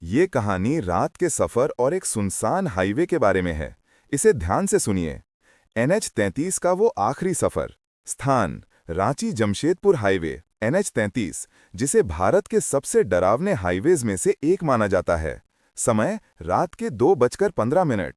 ये कहानी रात के सफर और एक सुनसान हाईवे के बारे में है। इसे ध्यान से सुनिए। NH-33 का वो आखिरी सफर। स्थान रांची जमशेदपुर हाईवे NH-33, जिसे भारत के सबसे डरावने हाईवेज में से एक माना जाता है। समय रात के 2:15।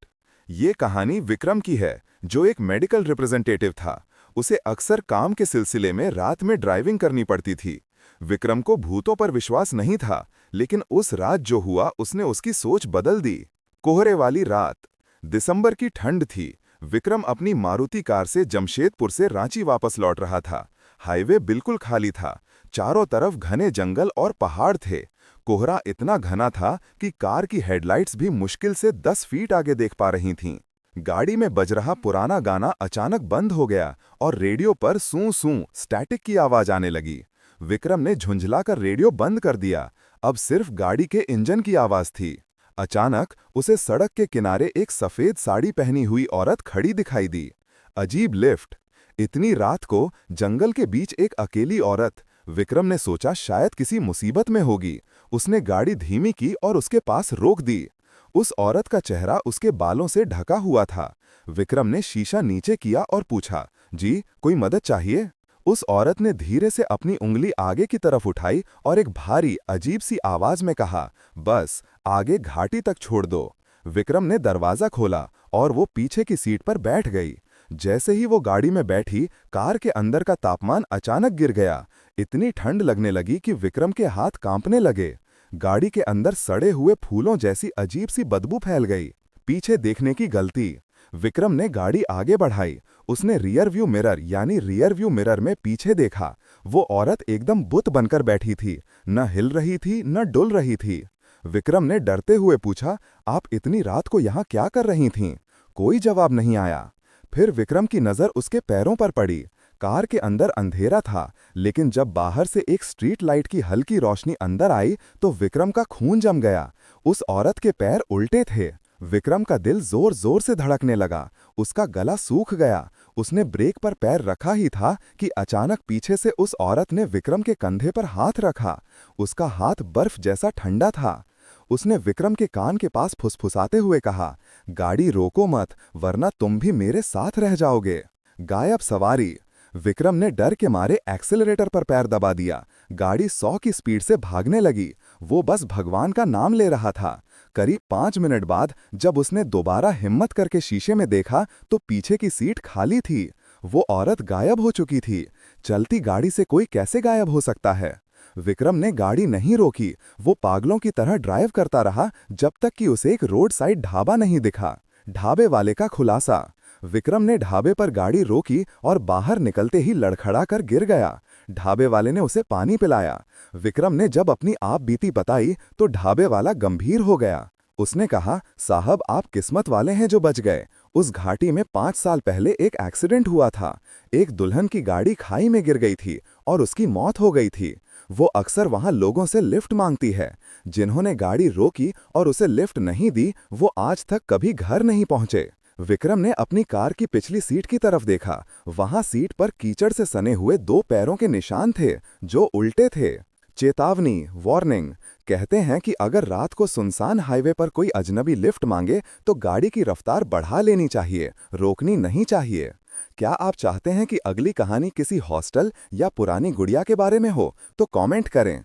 ये कहानी विक्रम की है, जो एक मेडिकल रिप्रेजेंटेटिव था। उसे अक्सर काम के सिलसिले में रात में ड्राइविंग करनी पड़ती थी। विक्रम को भूतों पर विश्वास नहीं था, लेकिन उस रात जो हुआ उसने उसकी सोच बदल दी। कोहरे वाली रात, दिसंबर की ठंड थी। विक्रम अपनी मारुति कार से जमशेदपुर से रांची वापस लौट रहा था। हाईवे बिल्कुल खाली था। चारों तरफ घने जंगल और पहाड़ थे। कोहरा इतना घना था कि कार की हेडलाइट्स भी मुश्किल से 10 फीट आगे देख पा रही थीं। गाड़ी में बज रहा पुराना गाना अचानक बंद हो गया और रेडियो पर सूं सूं स्टैटिक की आवाज आने लगी। विक्रम ने झुंझलाकर रेडियो बंद कर दिया। अब सिर्फ गाड़ी के इंजन की आवाज थी। अचानक उसे सड़क के किनारे एक सफेद साड़ी पहनी हुई औरत खड़ी दिखाई दी। अजीब लिफ्ट, इतनी रात को जंगल के बीच एक अकेली औरत। विक्रम ने सोचा शायद किसी मुसीबत में होगी। उसने गाड़ी धीमी की और उसके पास रोक दी। उस औरत का चेहरा उसके बालों से ढका हुआ था। विक्रम ने शीशा नीचे किया और पूछा, जी कोई मदद चाहिए? उस औरत ने धीरे से अपनी उंगली आगे की तरफ उठाई और एक भारी अजीब सी आवाज में कहा, बस आगे घाटी तक छोड़ दो। विक्रम ने दरवाजा खोला और वो पीछे की सीट पर बैठ गई। जैसे ही वो गाड़ी में बैठी, कार के अंदर का तापमान अचानक गिर गया। इतनी ठंड लगने लगी कि विक्रम के हाथ कांपने लगे। गाड़ी के अंदर सड़े हुए फूलों जैसी अजीब सी बदबू फैल गई। पीछे देखने की गलती। विक्रम ने गाड़ी आगे बढ़ाई। उसने रियर व्यू मिरर में पीछे देखा। वो औरत एकदम बुत बनकर बैठी थी, न हिल रही थी न डुल रही थी। विक्रम ने डरते हुए पूछा, आप इतनी रात को यहाँ क्या कर रही थीं? कोई जवाब नहीं आया। फिर विक्रम की नजर उसके पैरों पर पड़ी। कार के अंदर अंधेरा था, लेकिन जब बाहर से एक स्ट्रीट लाइट की हल्की रोशनी अंदर आई तो विक्रम का खून जम गया। उस औरत के पैर उल्टे थे। विक्रम का दिल जोर जोर से धड़कने लगा। उसका गला सूख गया। उसने ब्रेक पर पैर रखा ही था कि अचानक पीछे से उस औरत ने विक्रम के कंधे पर हाथ रखा। उसका हाथ बर्फ जैसा ठंडा था। उसने विक्रम के कान के पास फुसफुसाते हुए कहा, गाड़ी रोको मत, वरना तुम भी मेरे साथ रह जाओगे। गायब सवारी। विक्रम ने डर के मारे एक्सेलरेटर पर पैर दबा दिया। गाड़ी 100 की स्पीड से भागने लगी। वो बस भगवान का नाम ले रहा था। करीब 5 मिनट बाद जब उसने दोबारा हिम्मत करके शीशे में देखा तो पीछे की सीट खाली थी। वो औरत गायब हो चुकी थी। चलती गाड़ी से कोई कैसे गायब हो सकता है? विक्रम ने गाड़ी नहीं रोकी। वो पागलों की तरह ड्राइव करता रहा जब तक कि उसे एक रोड साइड ढाबा नहीं दिखा। ढाबे वाले का खुलासा। विक्रम ने ढाबे पर गाड़ी रोकी और बाहर निकलते ही लड़खड़ा कर गिर गया। ढाबे वाले ने उसे पानी पिलाया। विक्रम ने जब अपनी आप बीती बताई तो ढाबे वाला गंभीर हो गया। उसने कहा, साहब आप किस्मत वाले हैं जो बच गए। उस घाटी में 5 साल पहले एक एक्सीडेंट हुआ था। एक दुल्हन की गाड़ी खाई में गिर गई थी और उसकी मौत हो गई थी। वो अक्सर वहां लोगों से लिफ्ट मांगती है। जिन्होंने गाड़ी रोकी और उसे लिफ्ट नहीं दी, वो आज तक कभी घर नहीं पहुंचे। विक्रम ने अपनी कार की पिछली सीट की तरफ देखा। वहां सीट पर कीचड़ से सने हुए 2 पैरों के निशान थे, जो उल्टे थे। चेतावनी, वार्निंग। कहते हैं कि अगर रात को सुनसान हाईवे पर कोई अजनबी लिफ्ट मांगे तो गाड़ी की रफ्तार बढ़ा लेनी चाहिए, रोकनी नहीं चाहिए। क्या आप चाहते हैं कि अगली कहानी किसी हॉस्टल या पुरानी गुड़िया के बारे में हो? तो कमेंट करें।